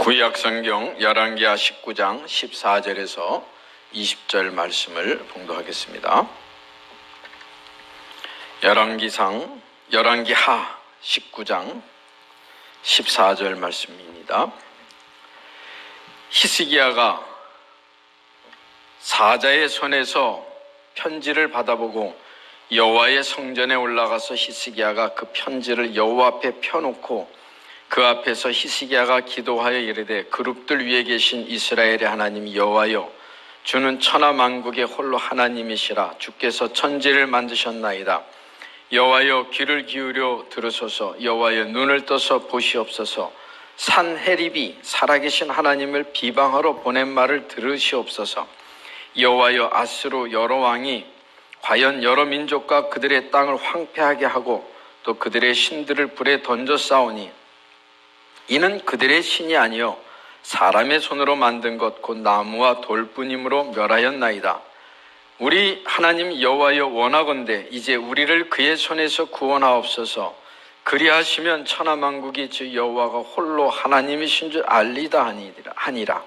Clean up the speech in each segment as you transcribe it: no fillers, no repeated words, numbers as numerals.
구약성경 열왕기하 19장 14절에서 20절 말씀을 봉독하겠습니다. 열왕기하 19장 14절 말씀입니다. 히스기야가 사자의 손에서 편지를 받아보고 여호와의 성전에 올라가서 히스기야가 그 편지를 여호와 앞에 펴놓고 그 앞에서 히스기야가 기도하여 이르되 그룹들 위에 계신 이스라엘의 하나님 여호와여, 주는 천하 만국의 홀로 하나님이시라. 주께서 천지를 만드셨나이다. 여호와여, 귀를 기울여 들으소서. 여호와여, 눈을 떠서 보시옵소서. 산헤립이 살아계신 하나님을 비방하러 보낸 말을 들으시옵소서. 여호와여, 아수르 여러 왕이 과연 여러 민족과 그들의 땅을 황폐하게 하고 또 그들의 신들을 불에 던져 싸우니 이는 그들의 신이 아니요 사람의 손으로 만든 것 곧 나무와 돌뿐이므로 멸하였나이다. 우리 하나님 여호와여, 원하건대 이제 우리를 그의 손에서 구원하옵소서. 그리하시면 천하만국이 주 여호와가 홀로 하나님이신 줄 알리다 하니라.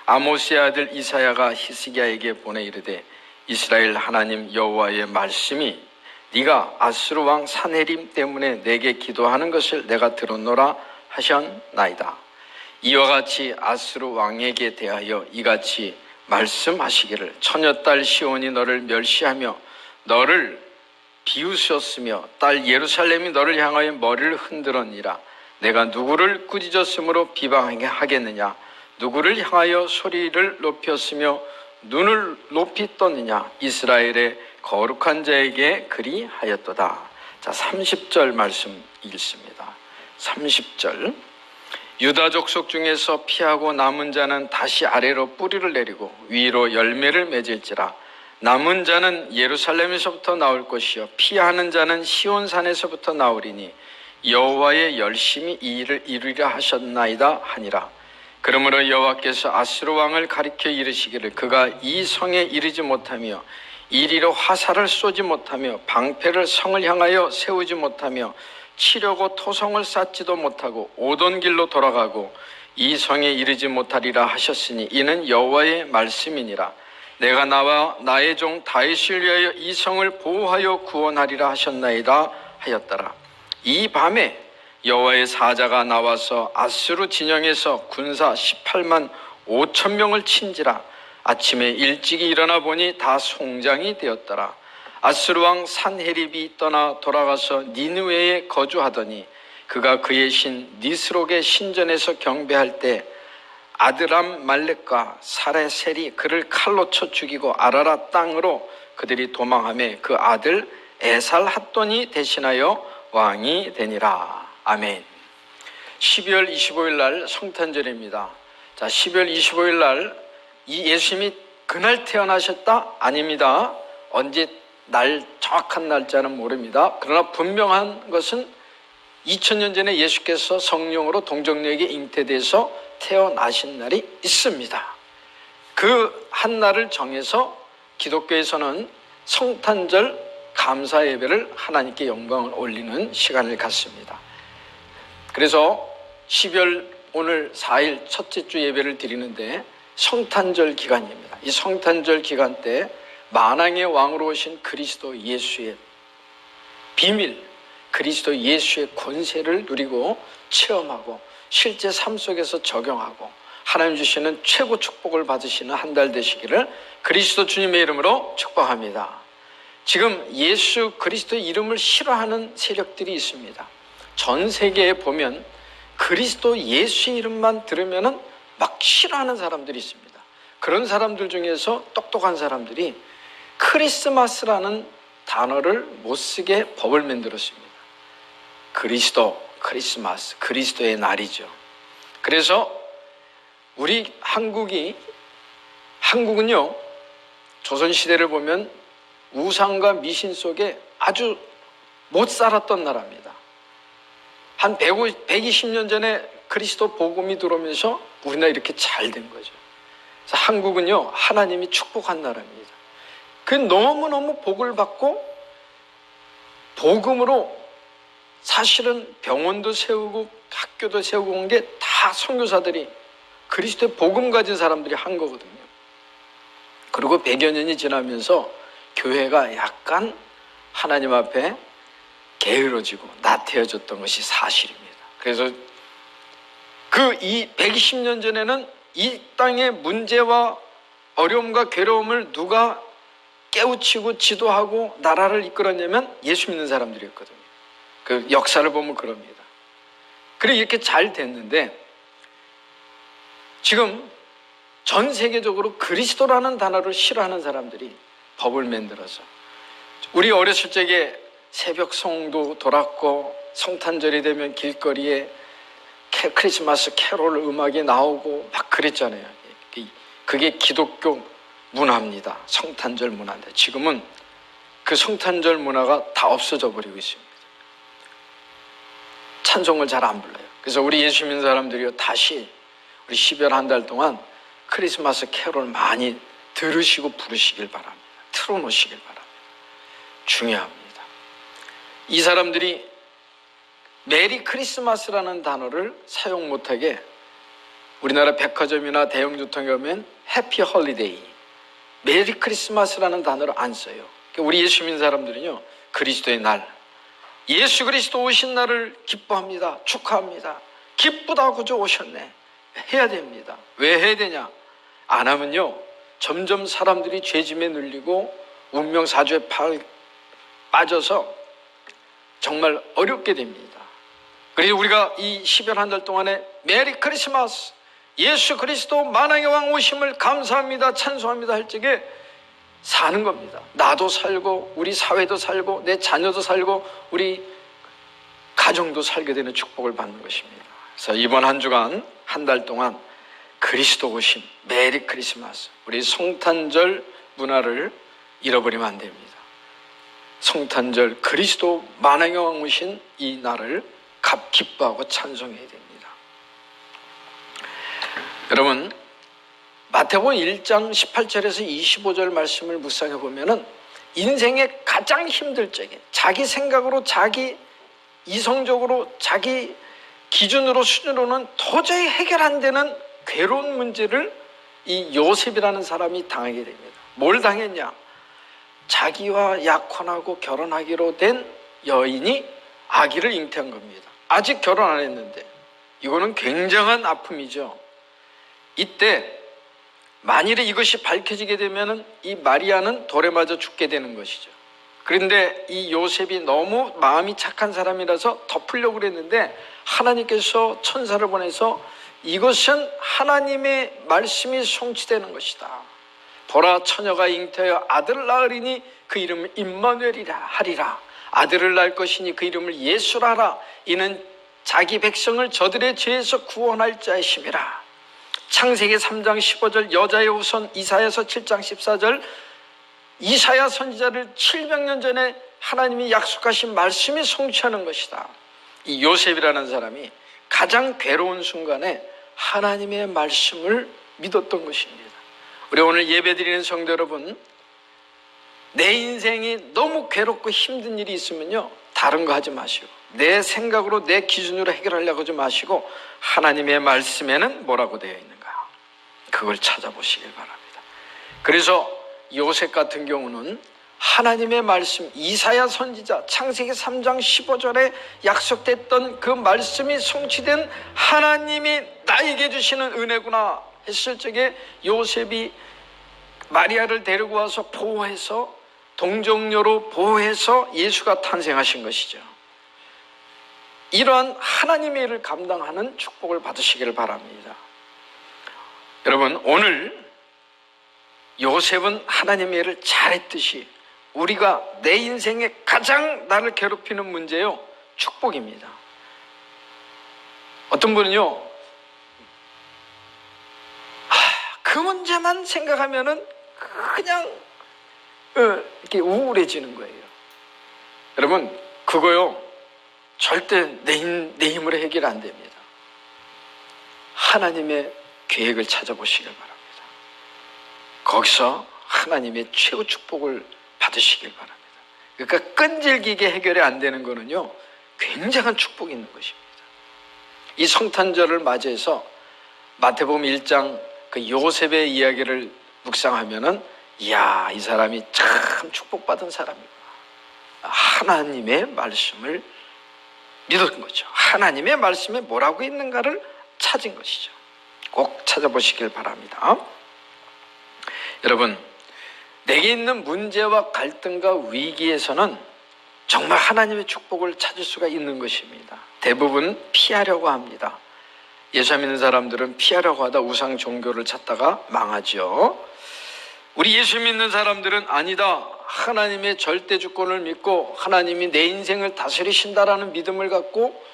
아모스의 아들 이사야가 히스기야에게 보내 이르되 이스라엘 하나님 여호와의 말씀이 네가 아수르 왕 산헤립 때문에 내게 기도하는 것을 내가 들었노라 하셨나이다. 이와 같이 아수르 왕에게 대하여 이같이 말씀하시기를 처녀딸 시온이 너를 멸시하며 너를 비웃었으며 딸 예루살렘이 너를 향하여 머리를 흔들었니라. 내가 누구를 꾸짖었으므로 비방하게 하겠느냐? 누구를 향하여 소리를 높였으며 눈을 높이 떴느냐? 이스라엘의 거룩한 자에게 그리하였도다. 자, 30절 말씀 읽습니다. 30절. 유다 족속 중에서 피하고 남은 자는 다시 아래로 뿌리를 내리고 위로 열매를 맺을지라. 남은 자는 예루살렘에서부터 나올 것이요 피하는 자는 시온산에서부터 나오리니 여호와의 열심히 이 일을 이루리라 하셨나이다 하니라. 그러므로 여호와께서 아수르 왕을 가리켜 이르시기를 그가 이 성에 이르지 못하며 이리로 화살을 쏘지 못하며 방패를 성을 향하여 세우지 못하며 치려고 토성을 쌓지도 못하고 오던 길로 돌아가고 이 성에 이르지 못하리라 하셨으니 이는 여호와의 말씀이니라. 내가 나와 나의 종 다윗을 위하여 이 성을 보호하여 구원하리라 하셨나이다 하였더라. 이 밤에 여호와의 사자가 나와서 아수르 진영에서 군사 18만 5천 명을 친지라. 아침에 일찍이 일어나 보니 다 송장이 되었더라. 아수르 왕 산헤립이 떠나 돌아가서 니느웨에 거주하더니 그가 그의 신 니스록의 신전에서 경배할 때 아드람 말렉과 사레셀이 그를 칼로 쳐 죽이고 아라라 땅으로 그들이 도망하며 그 아들 에살 핫돈이 대신하여 왕이 되니라. 아멘. 12월 25일 날 성탄절입니다. 자, 12월 25일 날 이 예수님이 그날 태어나셨다? 아닙니다. 언제 정확한 날짜는 모릅니다. 그러나 분명한 것은 2000년 전에 예수께서 성령으로 동정녀에게 잉태돼서 태어나신 날이 있습니다. 그 한 날을 정해서 기독교에서는 성탄절 감사 예배를 하나님께 영광을 올리는 시간을 갖습니다. 그래서 12월 오늘 4일 첫째 주 예배를 드리는데 성탄절 기간입니다. 이 성탄절 기간 때 만왕의 왕으로 오신 그리스도 예수의 비밀, 그리스도 예수의 권세를 누리고 체험하고 실제 삶 속에서 적용하고 하나님 주시는 최고 축복을 받으시는 한 달 되시기를 그리스도 주님의 이름으로 축복합니다. 지금 예수 그리스도의 이름을 싫어하는 세력들이 있습니다. 전 세계에 보면 그리스도 예수의 이름만 들으면 막 싫어하는 사람들이 있습니다. 그런 사람들 중에서 똑똑한 사람들이 크리스마스라는 단어를 못 쓰게 법을 만들었습니다. 그리스도, 크리스마스, 그리스도의 날이죠. 그래서 우리 한국은요, 조선시대를 보면 우상과 미신 속에 아주 못 살았던 나라입니다. 한 120년 전에 그리스도 복음이 들어오면서 우리나라 이렇게 잘 된 거죠. 그래서 한국은요, 하나님이 축복한 나라입니다. 그 너무너무 복을 받고 복음으로 사실은 병원도 세우고 학교도 세우고 온 게 다 선교사들이, 그리스도의 복음 가진 사람들이 한 거거든요. 그리고 100여 년이 지나면서 교회가 약간 하나님 앞에 게으러지고 나태해졌던 것이 사실입니다. 그래서 이 120년 전에는 이 땅의 문제와 어려움과 괴로움을 누가 깨우치고 지도하고 나라를 이끌었냐면 예수 믿는 사람들이었거든요. 그 역사를 보면 그럽니다. 그래 이렇게 잘 됐는데 지금 전 세계적으로 그리스도라는 단어를 싫어하는 사람들이 법을 만들어서, 우리 어렸을 적에 새벽 성도 돌았고 성탄절이 되면 길거리에 크리스마스 캐롤 음악이 나오고 막 그랬잖아요. 그게 기독교 문화입니다. 성탄절 문화인데 지금은 그 성탄절 문화가 다 없어져 버리고 있습니다. 찬송을 잘 안 불러요. 그래서 우리 예수 믿는 사람들이요, 다시 우리 12월 한 달 동안 크리스마스 캐롤 많이 들으시고 부르시길 바랍니다. 틀어놓으시길 바랍니다. 중요합니다. 이 사람들이 메리 크리스마스라는 단어를 사용 못하게 우리나라 백화점이나 대형주택에 가면 해피 홀리데이, 메리 크리스마스라는 단어를 안 써요. 우리 예수 믿는 사람들은요, 그리스도의 날, 예수 그리스도 오신 날을 기뻐합니다. 축하합니다. 기쁘다 구주 오셨네 해야 됩니다. 왜 해야 되냐? 안 하면요 점점 사람들이 죄짐에 눌리고 운명사주에 빠져서 정말 어렵게 됩니다. 그래서 우리가 이 12월 한 달 동안에 메리 크리스마스, 예수 그리스도 만왕의 왕 오심을 감사합니다, 찬송합니다 할 적에 사는 겁니다. 나도 살고 우리 사회도 살고 내 자녀도 살고 우리 가정도 살게 되는 축복을 받는 것입니다. 그래서 이번 한 주간 한 달 동안 그리스도 오심, 메리 크리스마스, 우리 성탄절 문화를 잃어버리면 안 됩니다. 성탄절 그리스도 만왕의 왕 오신 이 날을 기뻐하고 찬송해야 됩니다. 여러분, 마태복음 1장 18절에서 25절 말씀을 묵상해 보면은 인생의 가장 힘들 적에 자기 생각으로, 자기 이성적으로, 자기 기준으로, 수준으로는 도저히 해결 안 되는 괴로운 문제를 이 요셉이라는 사람이 당하게 됩니다. 뭘 당했냐? 자기와 약혼하고 결혼하기로 된 여인이 아기를 잉태한 겁니다. 아직 결혼 안 했는데 이거는 굉장한 아픔이죠. 이때 만일에 이것이 밝혀지게 되면 이 마리아는 돌에 맞아 죽게 되는 것이죠. 그런데 이 요셉이 너무 마음이 착한 사람이라서 덮으려고 그랬는데 하나님께서 천사를 보내서 이것은 하나님의 말씀이 성취되는 것이다. 보라, 처녀가 잉태하여 아들을 낳으리니 그 이름을 임마누엘이라 하리라. 아들을 낳을 것이니 그 이름을 예수라 하라. 이는 자기 백성을 저들의 죄에서 구원할 자이심이라. 창세기 3장 15절, 여자의 후손 이사야서 7장 14절, 이사야 선지자를 700년 전에 하나님이 약속하신 말씀이 성취하는 것이다. 이 요셉이라는 사람이 가장 괴로운 순간에 하나님의 말씀을 믿었던 것입니다. 우리 오늘 예배드리는 성도 여러분, 내 인생이 너무 괴롭고 힘든 일이 있으면요, 다른 거 하지 마시고 내 생각으로, 내 기준으로 해결하려고 하지 마시고 하나님의 말씀에는 뭐라고 되어 있는가, 그걸 찾아보시길 바랍니다. 그래서 요셉 같은 경우는 하나님의 말씀, 이사야 선지자 창세기 3장 15절에 약속됐던 그 말씀이 성취된 하나님이 나에게 주시는 은혜구나 했을 적에 요셉이 마리아를 데리고 와서 보호해서, 동정녀로 보호해서 예수가 탄생하신 것이죠. 이러한 하나님의 일을 감당하는 축복을 받으시기를 바랍니다. 여러분, 오늘 요셉은 하나님의 일을 잘했듯이 우리가 내 인생에 가장 나를 괴롭히는 문제요, 축복입니다. 어떤 분은요, 그 문제만 생각하면은 그냥 이렇게 우울해지는 거예요. 여러분, 그거요 절대 내 힘으로 해결 안 됩니다. 하나님의 계획을 찾아보시길 바랍니다. 거기서 하나님의 최고 축복을 받으시길 바랍니다. 그러니까 끈질기게 해결이 안 되는 거는요, 굉장한 축복이 있는 것입니다. 이 성탄절을 맞이해서 마태복음 1장 그 요셉의 이야기를 묵상하면은 이야, 이 사람이 참 축복받은 사람이구나. 하나님의 말씀을 믿은 거죠. 하나님의 말씀에 뭐라고 있는가를 찾은 것이죠. 꼭 찾아보시길 바랍니다. 여러분, 내게 있는 문제와 갈등과 위기에서는 정말 하나님의 축복을 찾을 수가 있는 것입니다. 대부분 피하려고 합니다. 예수 믿는 사람들은 피하려고 하다 우상 종교를 찾다가 망하죠. 우리 예수 믿는 사람들은 아니다, 하나님의 절대 주권을 믿고 하나님이 내 인생을 다스리신다라는 믿음을 갖고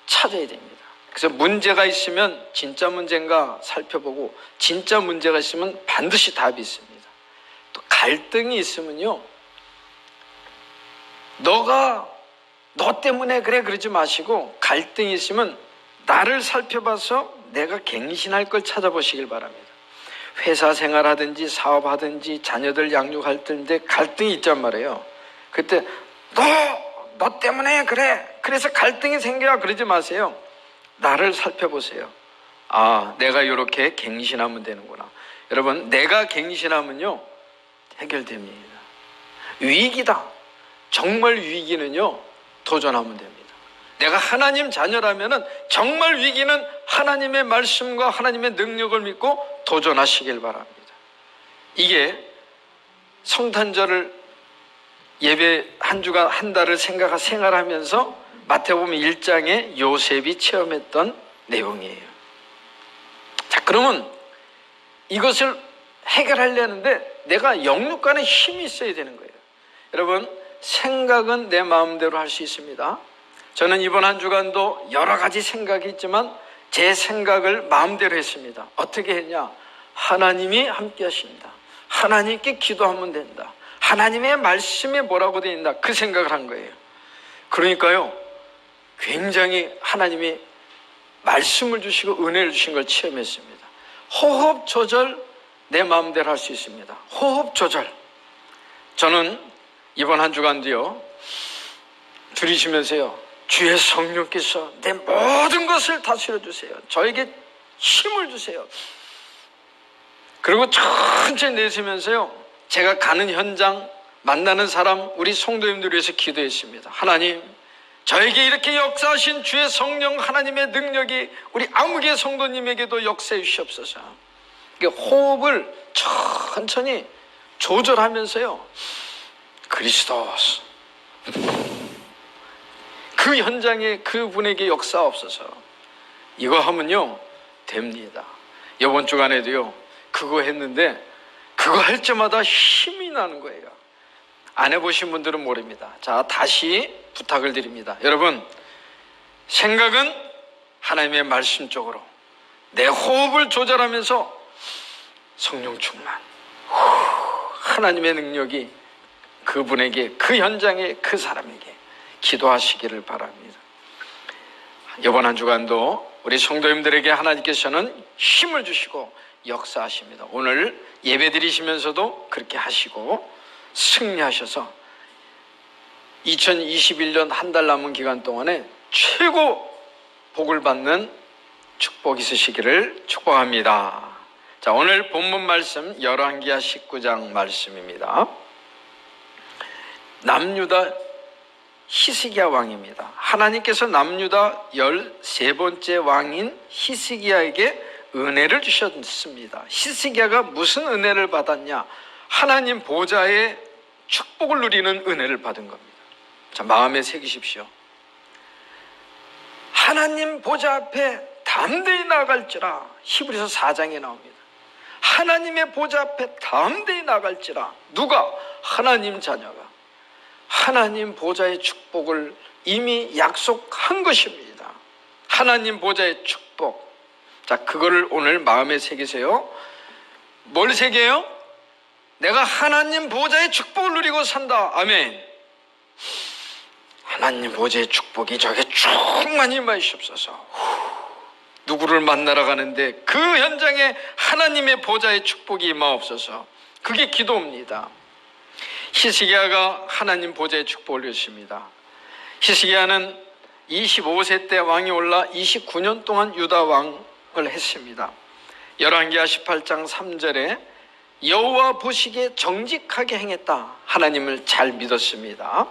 찾아야 됩니다. 그래서 문제가 있으면 진짜 문제인가 살펴보고, 진짜 문제가 있으면 반드시 답이 있습니다. 또 갈등이 있으면요, 너 때문에 그래 그러지 마시고, 갈등이 있으면 나를 살펴봐서 내가 갱신할 걸 찾아보시길 바랍니다. 회사 생활하든지 사업하든지 자녀들 양육할 때인데 갈등이 있단 말이에요. 그때 너 때문에 그래, 그래서 갈등이 생겨야 그러지 마세요. 나를 살펴보세요. 아, 내가 이렇게 갱신하면 되는구나. 여러분, 내가 갱신하면요 해결됩니다. 위기다, 정말 위기는요 도전하면 됩니다. 내가 하나님 자녀라면 정말 위기는 하나님의 말씀과 하나님의 능력을 믿고 도전하시길 바랍니다. 이게 성탄절을 예배 한 주간 한 달을 생활하면서 마태복음 1장에 요셉이 체험했던 내용이에요. 자, 그러면 이것을 해결하려는데 내가 영육간에 힘이 있어야 되는 거예요. 여러분, 생각은 내 마음대로 할 수 있습니다. 저는 이번 한 주간도 여러 가지 생각이 있지만 제 생각을 마음대로 했습니다. 어떻게 했냐? 하나님이 함께 하신다, 하나님께 기도하면 된다, 하나님의 말씀에 뭐라고 되어 있나, 그 생각을 한 거예요. 그러니까요, 굉장히 하나님이 말씀을 주시고 은혜를 주신 걸 체험했습니다. 호흡 조절 내 마음대로 할 수 있습니다. 호흡 조절. 저는 이번 한 주간도요, 들이쉬면서요, 주의 성령께서 내 모든 것을 다스려 주세요, 저에게 힘을 주세요. 그리고 천천히 내쉬면서요, 제가 가는 현장, 만나는 사람, 우리 성도님들 위해서 기도했습니다. 하나님, 저에게 이렇게 역사하신 주의 성령 하나님의 능력이 우리 아무개 성도님에게도 역사해 주시옵소서. 호흡을 천천히 조절하면서요, 그리스도스, 그 현장에 그분에게 역사옵소서. 이거 하면요 됩니다. 이번 주간에도요 그거 했는데, 그거 할 때마다 힘이 나는 거예요. 안 해보신 분들은 모릅니다. 자, 다시 부탁을 드립니다. 여러분, 생각은 하나님의 말씀 쪽으로, 내 호흡을 조절하면서 성령 충만, 하나님의 능력이 그분에게, 그 현장에, 그 사람에게 기도하시기를 바랍니다. 이번 한 주간도 우리 성도님들에게 하나님께서는 힘을 주시고 역사하십니다. 오늘 예배 드리시면서도 그렇게 하시고 승리하셔서 2021년 한 달 남은 기간 동안에 최고 복을 받는 축복이 있으시기를 축복합니다. 자, 오늘 본문 말씀 열왕기하 19장 말씀입니다. 남유다 히스기야 왕입니다. 하나님께서 남유다 13번째 왕인 히스기야에게 은혜를 주셨습니다. 히스기야가 무슨 은혜를 받았냐? 하나님 보좌의 축복을 누리는 은혜를 받은 겁니다. 자, 마음에 새기십시오. 하나님 보좌 앞에 담대히 나갈지라, 히브리서 4장에 나옵니다. 하나님의 보좌 앞에 담대히 나갈지라. 누가? 하나님 자녀가 하나님 보좌의 축복을 이미 약속한 것입니다. 하나님 보좌의 축복. 자, 그거를 오늘 마음에 새기세요. 뭘 새겨요? 내가 하나님 보좌의 축복을 누리고 산다. 아멘. 하나님 보좌의 축복이 저에게 충만히 임하시옵소서. 누구를 만나러 가는데 그 현장에 하나님의 보좌의 축복이 임하옵소서. 그게 기도입니다. 히스기야가 하나님 보좌의 축복을 누렸습니다. 히스기야는 25세 때 왕이 올라 29년 동안 유다 왕을 했습니다. 열왕기하 18장 3절에 여호와 보시기에 정직하게 행했다. 하나님을 잘 믿었습니다.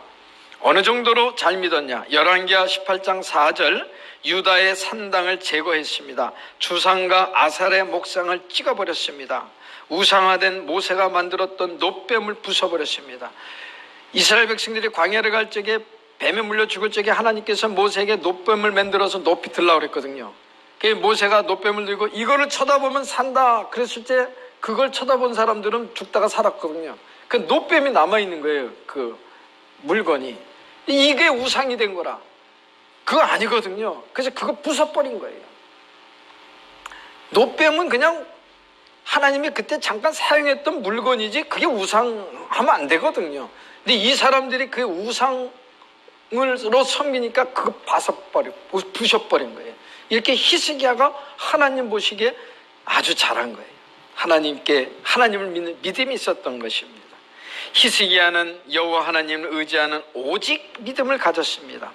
어느 정도로 잘 믿었냐? 열왕기하 18장 4절 유다의 산당을 제거했습니다. 주상과 아살의 목상을 찍어버렸습니다. 우상화된 모세가 만들었던 놋뱀을 부숴버렸습니다. 이스라엘 백성들이 광야를 갈 적에 뱀에 물려 죽을 적에 하나님께서 모세에게 놋뱀을 만들어서 높이 들라고 그랬거든요. 모세가 놋뱀을 들고 이거를 쳐다보면 산다 그랬을 때 그걸 쳐다본 사람들은 죽다가 살았거든요. 그 놋뱀이 남아있는 거예요. 그 물건이. 이게 우상이 된 거라. 그거 아니거든요. 그래서 그거 부숴버린 거예요. 놋뱀은 그냥 하나님이 그때 잠깐 사용했던 물건이지 그게 우상하면 안 되거든요. 근데 이 사람들이 그 우상으로 섬기니까 그거 부숴버린 거예요. 이렇게 히스기야가 하나님 보시기에 아주 잘한 거예요. 하나님을 믿는 믿음이 있었던 것입니다. 히스기야는 여호와 하나님을 의지하는 오직 믿음을 가졌습니다.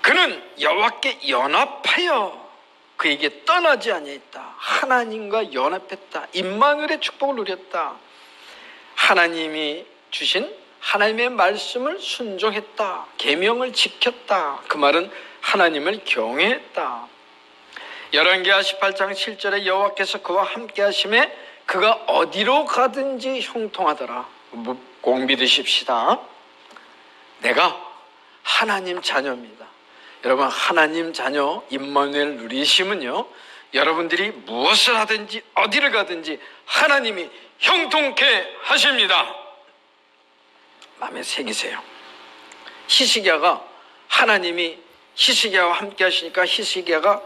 그는 여호와께 연합하여 그에게 떠나지 아니했다. 하나님과 연합했다. 임마누엘의 축복을 누렸다. 하나님이 주신 하나님의 말씀을 순종했다. 계명을 지켰다. 그 말은 하나님을 경외했다. 열왕기하 18장 7절에 여호와께서 그와 함께 하심에 그가 어디로 가든지 형통하더라. 꼭 믿으십시다. 내가 하나님 자녀입니다. 여러분, 하나님 자녀 임마누엘 누리심은요, 여러분들이 무엇을 하든지 어디를 가든지 하나님이 형통케 하십니다. 마음에 새기세요. 히스기야가 하나님이 히스기야와 함께 하시니까 히스기야가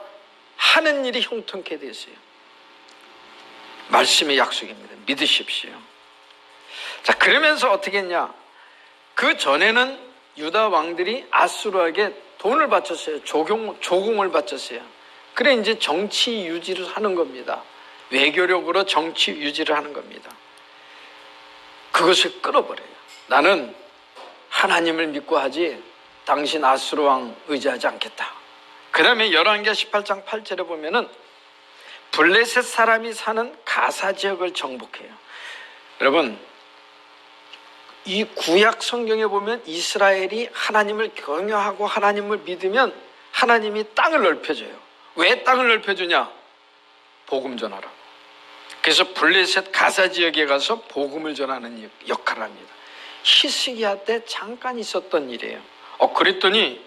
하는 일이 형통케 됐어요. 말씀의 약속입니다. 믿으십시오. 자, 그러면서 어떻게 했냐? 그 전에는 유다 왕들이 아수르에게 돈을 바쳤어요. 조공을 바쳤어요. 그래 이제 정치 유지를 하는 겁니다. 외교력으로 정치 유지를 하는 겁니다. 그것을 끌어버려요. 나는 하나님을 믿고 하지 당신 아수르 왕 의지하지 않겠다. 그 다음에 열왕기하 18장 8절에 보면은 블레셋 사람이 사는 가사 지역을 정복해요. 여러분, 이 구약 성경에 보면 이스라엘이 하나님을 경외하고 하나님을 믿으면 하나님이 땅을 넓혀줘요. 왜 땅을 넓혀주냐? 복음 전하라고. 그래서 블레셋 가사 지역에 가서 복음을 전하는 역할을 합니다. 히스기야 때 잠깐 있었던 일이에요. 그랬더니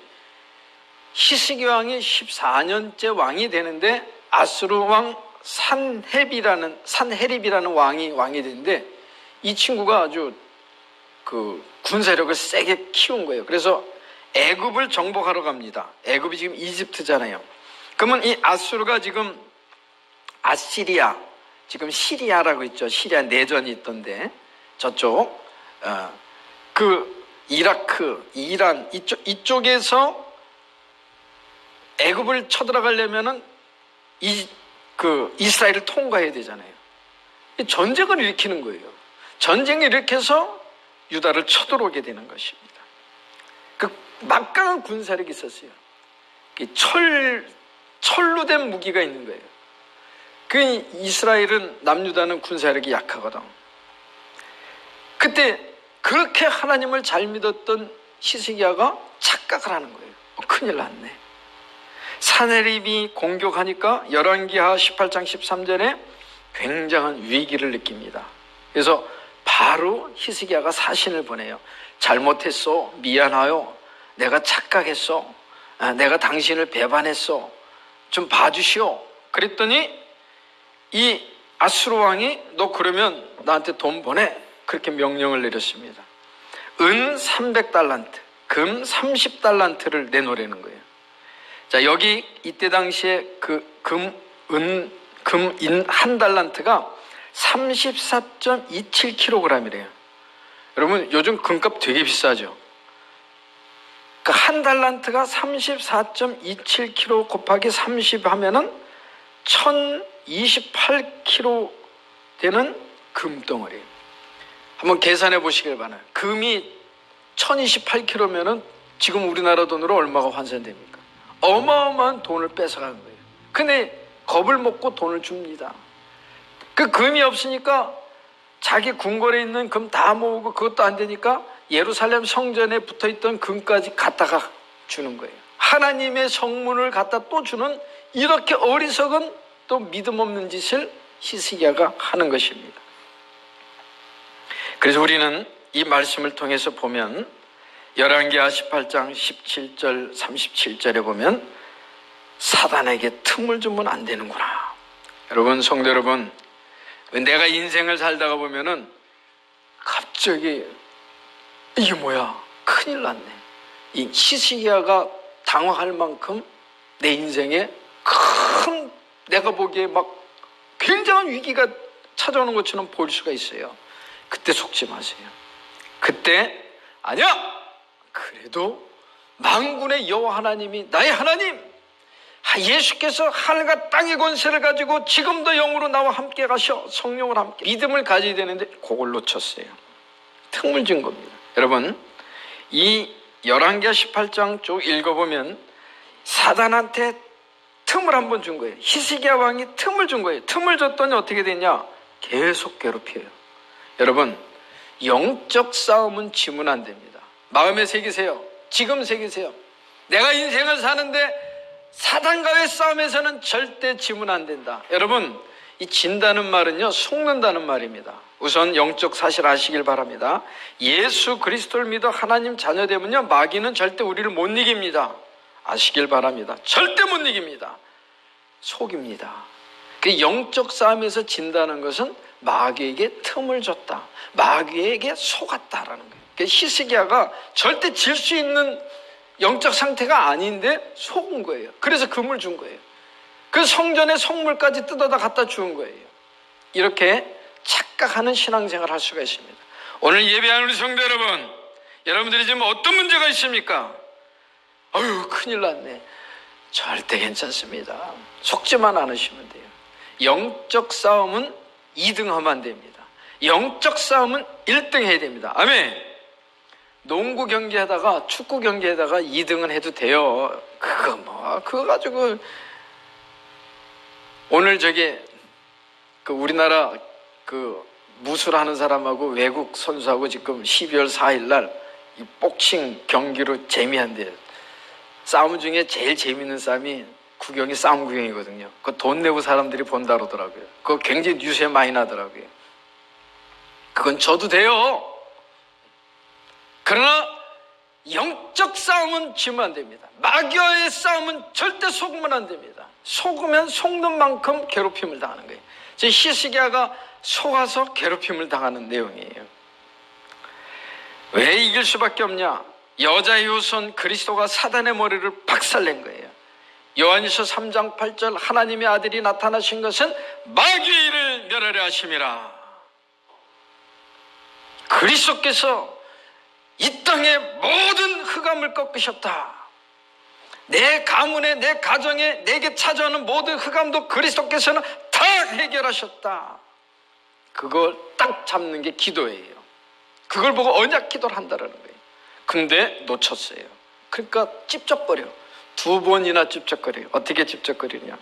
히스기야 왕이 14년째 왕이 되는데 아수르 왕 산헤립이라는 왕이 되는데 이 친구가 아주 그 군사력을 세게 키운 거예요. 그래서 애굽을 정복하러 갑니다. 애굽이 지금 이집트잖아요. 그러면 이 아수르가 지금 아시리아, 지금 시리아라고 있죠. 시리아 내전이 있던데 저쪽 그 이라크, 이란 이쪽에서 애굽을 쳐들어가려면은 이스라엘을 통과해야 되잖아요. 전쟁을 일으키는 거예요. 전쟁을 일으켜서 유다를 쳐들어오게 되는 것입니다. 그 막강한 군사력이 있었어요. 철로 된 무기가 있는 거예요. 그 이스라엘은 남유다는 군사력이 약하거든. 그때 그렇게 하나님을 잘 믿었던 히스기야가 착각을 하는 거예요. 큰일 났네. 산헤립이 공격하니까 열왕기하 18장 13절에 굉장한 위기를 느낍니다. 그래서 바로 히스기야가 사신을 보내요. 잘못했어. 미안하요. 내가 착각했어. 내가 당신을 배반했어. 좀 봐주시오. 그랬더니 이 아수르 왕이 너 그러면 나한테 돈 보내. 그렇게 명령을 내렸습니다. 은 300달란트, 금 30달란트를 내놓으라는 거예요. 자, 여기 이때 당시에 금 한 달란트가 34.27kg이래요. 여러분, 요즘 금값 되게 비싸죠? 그러니까 한 달란트가 34.27kg 곱하기 30 하면은 1028kg 되는 금덩어리예요. 한번 계산해 보시길 바라요. 금이 1028kg면은 지금 우리나라 돈으로 얼마가 환산됩니까? 어마어마한 돈을 뺏어간 거예요. 근데 겁을 먹고 돈을 줍니다. 그 금이 없으니까 자기 궁궐에 있는 금 다 모으고 그것도 안 되니까 예루살렘 성전에 붙어있던 금까지 갖다가 주는 거예요. 하나님의 성문을 갖다 또 주는 이렇게 어리석은 또 믿음 없는 짓을 히스기야가 하는 것입니다. 그래서 우리는 이 말씀을 통해서 보면 열왕기하 18장 17절 37절에 보면 사단에게 틈을 주면 안 되는구나. 여러분, 성도 여러분, 내가 인생을 살다가 보면은 갑자기 이게 뭐야, 큰일 났네. 이 히스기야가 당황할 만큼 내 인생에 큰, 내가 보기에 막 굉장한 위기가 찾아오는 것처럼 보일 수가 있어요. 그때 속지 마세요. 그때 아니야, 그래도 만군의 여호와 하나님이 나의 하나님, 예수께서 하늘과 땅의 권세를 가지고 지금도 영으로 나와 함께 가셔, 성령을 함께, 믿음을 가져야 되는데 그걸 놓쳤어요. 틈을 준 겁니다. 여러분, 이 열왕기하 18장 쭉 읽어보면 사단한테 틈을 한번 준 거예요. 히스기야 왕이 틈을 준 거예요. 틈을 줬더니 어떻게 됐냐? 계속 괴롭혀요. 여러분, 영적 싸움은 지면 안 됩니다. 마음에 새기세요. 지금 새기세요. 내가 인생을 사는데 사단과의 싸움에서는 절대 지면 안 된다. 여러분, 이 진다는 말은요, 속는다는 말입니다. 우선 영적 사실 아시길 바랍니다. 예수 그리스도를 믿어 하나님 자녀 되면요, 마귀는 절대 우리를 못 이깁니다. 아시길 바랍니다. 절대 못 이깁니다. 속입니다. 그 영적 싸움에서 진다는 것은 마귀에게 틈을 줬다, 마귀에게 속았다라는 거예요. 히스기야가 절대 질 수 있는 영적 상태가 아닌데 속은 거예요. 그래서 금을 준 거예요. 그 성전의 성물까지 뜯어다 갖다 주는 거예요. 이렇게 착각하는 신앙생활을 할 수가 있습니다. 오늘 예배하는 우리 성도 여러분, 여러분들이 지금 어떤 문제가 있습니까? 아유, 큰일 났네. 절대 괜찮습니다. 속지만 않으시면 돼요. 영적 싸움은 2등하면 안 됩니다. 영적 싸움은 1등 해야 됩니다. 아멘. 농구 경기하다가 축구 경기하다가 2등은 해도 돼요. 그거 가지고 오늘 우리나라 무술하는 사람하고 외국 선수하고 지금 12월 4일 날 이 복싱 경기로 재미한대요. 싸움 중에 제일 재미있는 싸움이 구경이 싸움 구경이거든요. 그거 돈 내고 사람들이 본다 그러더라고요. 그거 굉장히 뉴스에 많이 나더라고요. 그건 져도 돼요. 그러나 영적 싸움은 지면 안 됩니다. 마귀와의 싸움은 절대 속으면 안 됩니다. 속으면 속는 만큼 괴롭힘을 당하는 거예요. 히스기야가 속아서 괴롭힘을 당하는 내용이에요. 왜 이길 수밖에 없냐? 여자의 후손 그리스도가 사단의 머리를 박살낸 거예요. 요한일서 3장 8절, 하나님의 아들이 나타나신 것은 마귀의 일을 멸하려 하심이라. 그리스도께서 이 땅의 모든 흑암을 꺾으셨다. 내 가문에, 내 가정에, 내게 찾아오는 모든 흑암도 그리스도께서는 다 해결하셨다. 그걸 딱 잡는 게 기도예요. 그걸 보고 언약 기도를 한다는 거예요. 근데 놓쳤어요. 그러니까 찝쩍거려. 2번이나 찝쩍거려요. 어떻게 찝쩍거리냐?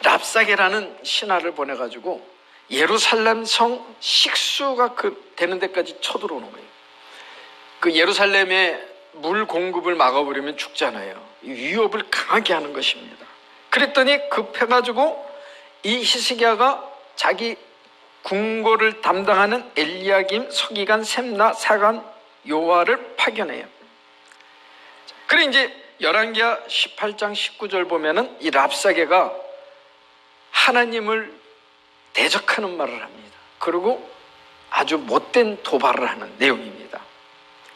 랍사게라는 신하를 보내가지고 예루살렘 성 식수가 되는 데까지 쳐들어오는 거예요. 그 예루살렘에 물 공급을 막아버리면 죽잖아요. 위협을 강하게 하는 것입니다. 그랬더니 급해가지고 이 히스기야가 자기 궁궐을 담당하는 엘리야김, 서기관, 셈나, 사관, 요아를 파견해요. 그래 이제 열왕기하 18장 19절 보면은 이 랍사게가 하나님을 대적하는 말을 합니다. 그리고 아주 못된 도발을 하는 내용입니다.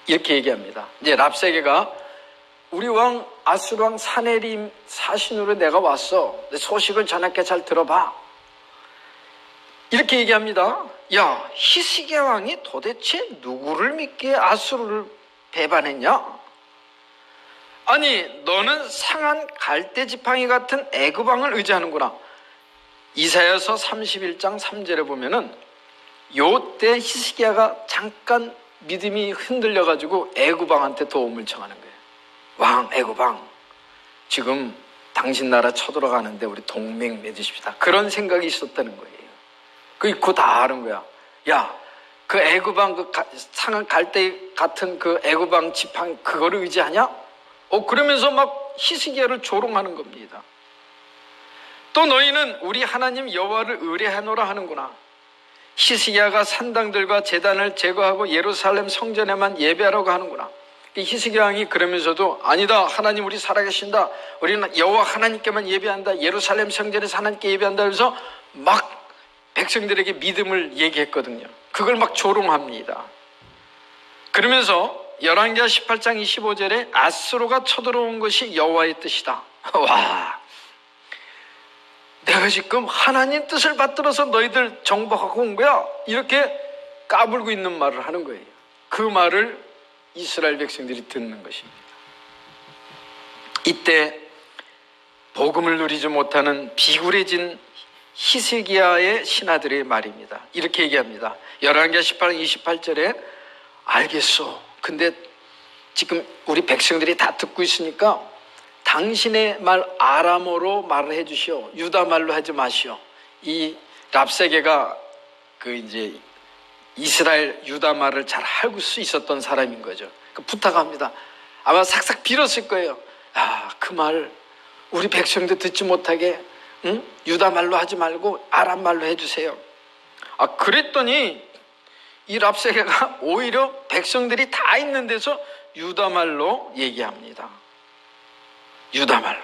이렇게 얘기합니다. 이제 랍사게가 우리 왕 아수르 왕 사네림 사신으로 내가 왔어. 내 소식을 전할게, 잘 들어봐. 이렇게 얘기합니다. 야, 히스기야 왕이 도대체 누구를 믿기에 아수르를 배반했냐? 아니, 너는 상한 갈대 지팡이 같은 애굽 왕을 의지하는구나. 이사야서 31장 3절에 보면은 요때 히스기야가 잠깐 믿음이 흔들려가지고 애굽왕한테 도움을 청하는 거예요. 왕, 애굽왕, 지금 당신 나라 쳐들어가는데 우리 동맹 맺으십시다. 그런 생각이 있었다는 거예요. 그 다 아는 거야. 야, 그 애굽왕 그 상한 갈대 같은 그 애굽왕 지팡이 그거를 의지하냐? 그러면서 막 히스기야를 조롱하는 겁니다. 또 너희는 우리 하나님 여호와를 의뢰하노라 하는구나. 히스기야가 산당들과 제단을 제거하고 예루살렘 성전에만 예배하라고 하는구나. 히스기야 왕이 그러면서도 아니다, 하나님 우리 살아계신다, 우리는 여호와 하나님께만 예배한다, 예루살렘 성전에서 하나님께 예배한다 해서 막 백성들에게 믿음을 얘기했거든요. 그걸 막 조롱합니다. 그러면서 열왕기하 18장 25절에 아수르가 쳐들어온 것이 여호와의 뜻이다. 와, 내가 지금 하나님 뜻을 받들어서 너희들 정복하고 온 거야, 이렇게 까불고 있는 말을 하는 거예요. 그 말을 이스라엘 백성들이 듣는 것입니다. 이때 복음을 누리지 못하는 비굴해진 히스기야의 신하들의 말입니다. 이렇게 얘기합니다. 열왕기하 18장 28절에 알겠어, 근데 지금 우리 백성들이 다 듣고 있으니까 당신의 말 아람어로 말을 해주시오. 유다 말로 하지 마시오. 이 랍세게가 그 이제 이스라엘 유다 말을 잘 할 수 있었던 사람인 거죠. 부탁합니다. 아마 삭삭 빌었을 거예요. 그 말 우리 백성들 듣지 못하게, 유다 말로 하지 말고 아람 말로 해주세요. 그랬더니 이 랍세게가 오히려 백성들이 다 있는 데서 유다 말로 얘기합니다. 유다 말로.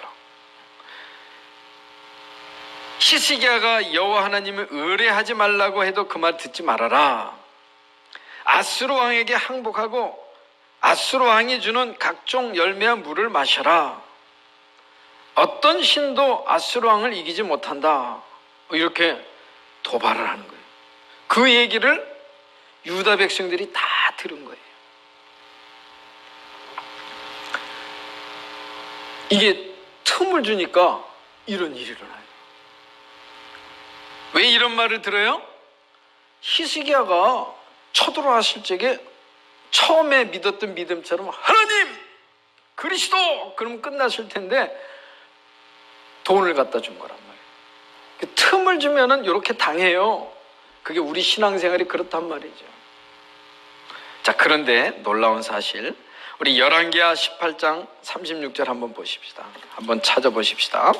히스기야가 여호와 하나님을 의뢰하지 말라고 해도 그 말 듣지 말아라. 아수르 왕에게 항복하고 아수르 왕이 주는 각종 열매와 물을 마셔라. 어떤 신도 아수르 왕을 이기지 못한다. 이렇게 도발을 하는 거예요. 그 얘기를 유다 백성들이 다 들은 거예요. 이게 틈을 주니까 이런 일이 일어나요. 왜 이런 말을 들어요? 히스기야가 쳐들어왔을 적에 처음에 믿었던 믿음처럼 하나님 그리스도 그러면 끝났을 텐데 돈을 갖다 준 거란 말이에요. 틈을 주면은 이렇게 당해요. 그게 우리 신앙생활이 그렇단 말이죠. 자, 그런데 놀라운 사실, 우리 열왕기하 18장 36절 한번 보십시다. 한번 찾아보십시다.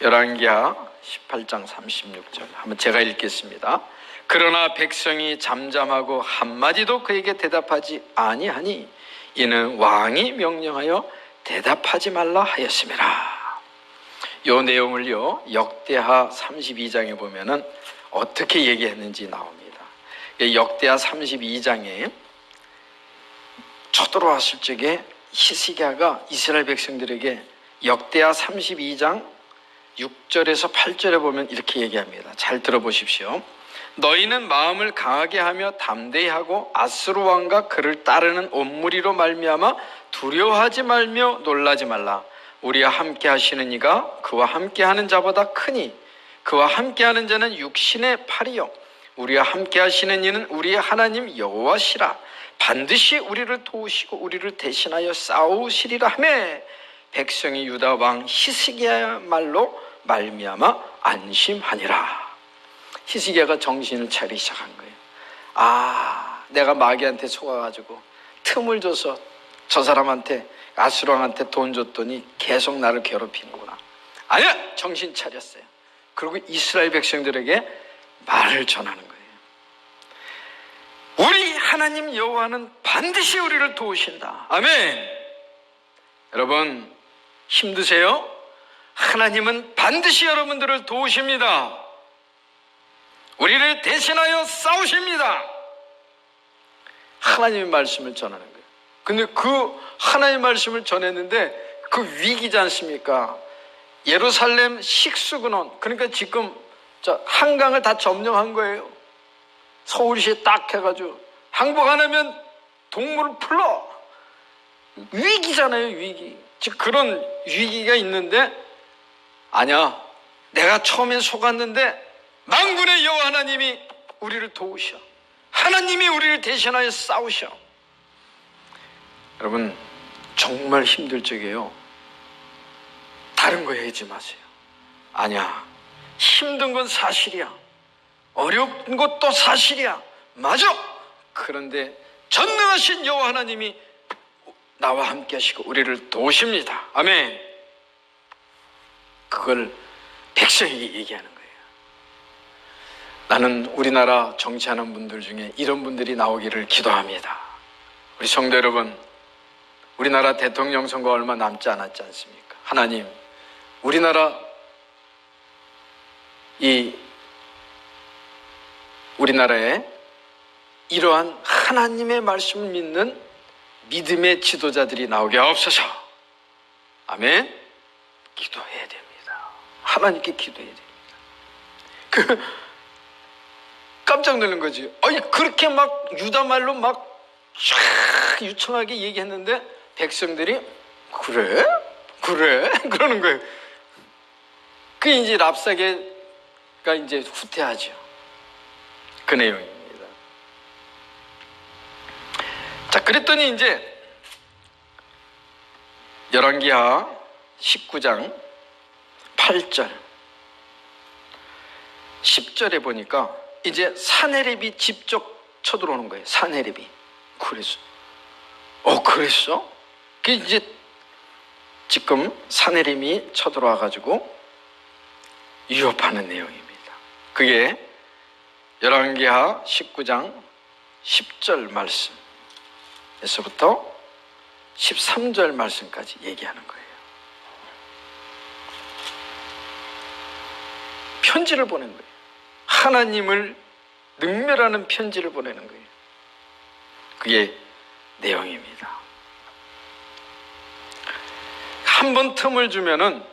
열왕기하 18장 36절 한번 제가 읽겠습니다. 그러나 백성이 잠잠하고 한마디도 그에게 대답하지 아니하니 이는 왕이 명령하여 대답하지 말라 하였음이라. 이 내용을요 역대하 32장에 보면은 어떻게 얘기했는지 나옵니다. 역대하 32장에 쳐들어왔을 적에 히스기야가 이스라엘 백성들에게 역대하 32장 6절에서 8절에 보면 이렇게 얘기합니다. 잘 들어보십시오. 너희는 마음을 강하게 하며 담대히 하고 아수르 왕과 그를 따르는 온 무리로 말미암아 두려워하지 말며 놀라지 말라. 우리와 함께 하시는 이가 그와 함께 하는 자보다 크니 그와 함께 하는 자는 육신의 팔이요 우리와 함께 하시는 이는 우리의 하나님 여호와시라. 반드시 우리를 도우시고 우리를 대신하여 싸우시리라 하매 백성이 유다 왕 히스기야 말로 말미암아 안심하니라. 히스기야가 정신을 차리기 시작한 거예요. 내가 마귀한테 속아가지고 틈을 줘서 저 사람한테 아수르 왕한테 돈 줬더니 계속 나를 괴롭히는구나. 아니야, 정신 차렸어요. 그리고 이스라엘 백성들에게 말을 전하는 거예요. 우리 하나님 여호와는 반드시 우리를 도우신다. 아멘. 여러분 힘드세요? 하나님은 반드시 여러분들을 도우십니다. 우리를 대신하여 싸우십니다. 하나님의 말씀을 전하는 거예요. 근데 그 하나님의 말씀을 전했는데 그 위기지 않습니까? 예루살렘 식수근원, 그러니까 지금 한강을 다 점령한 거예요. 서울시에 딱 해가지고 항복 안 하면 동물을 풀러. 위기잖아요, 위기. 즉 그런 위기가 있는데 아니야, 내가 처음엔 속았는데 만군의 여호와 하나님이 우리를 도우셔. 하나님이 우리를 대신하여 싸우셔. 여러분, 정말 힘들 적에요, 다른 거 하지 마세요. 아니야, 힘든 건 사실이야, 어려운 것도 사실이야, 맞아. 그런데 전능하신 여호와 하나님이 나와 함께 하시고 우리를 도우십니다. 아멘. 그걸 백성에게 얘기하는 거예요. 나는 우리나라 정치하는 분들 중에 이런 분들이 나오기를 기도합니다. 우리 성도 여러분, 우리나라 대통령 선거 얼마 남지 않았지 않습니까? 하나님, 우리나라 우리나라에 이러한 하나님의 말씀을 믿는 믿음의 지도자들이 나오게 하옵소서. 아멘. 기도해야 됩니다. 하나님께 기도해야 됩니다. 깜짝 놀란 거지. 아니, 그렇게 막 유다말로 막 유창하게 얘기했는데 백성들이 그래? 그러는 거예요. 그 이제 랍사게가 이제 후퇴하죠. 그 내용입니다. 자, 그랬더니 이제 열왕기하 19장 8절 10절에 보니까 이제 사내립이 직접 쳐들어오는 거예요. 사내립이. 그랬어? 그 이제 지금 사내립이 쳐들어와 가지고 위협하는 내용입니다. 그게 열왕기하 19장 10절 말씀에서부터 13절 말씀까지 얘기하는 거예요. 편지를 보낸 거예요. 하나님을 능멸하는 편지를 보내는 거예요. 그게 내용입니다. 한 번 틈을 주면은,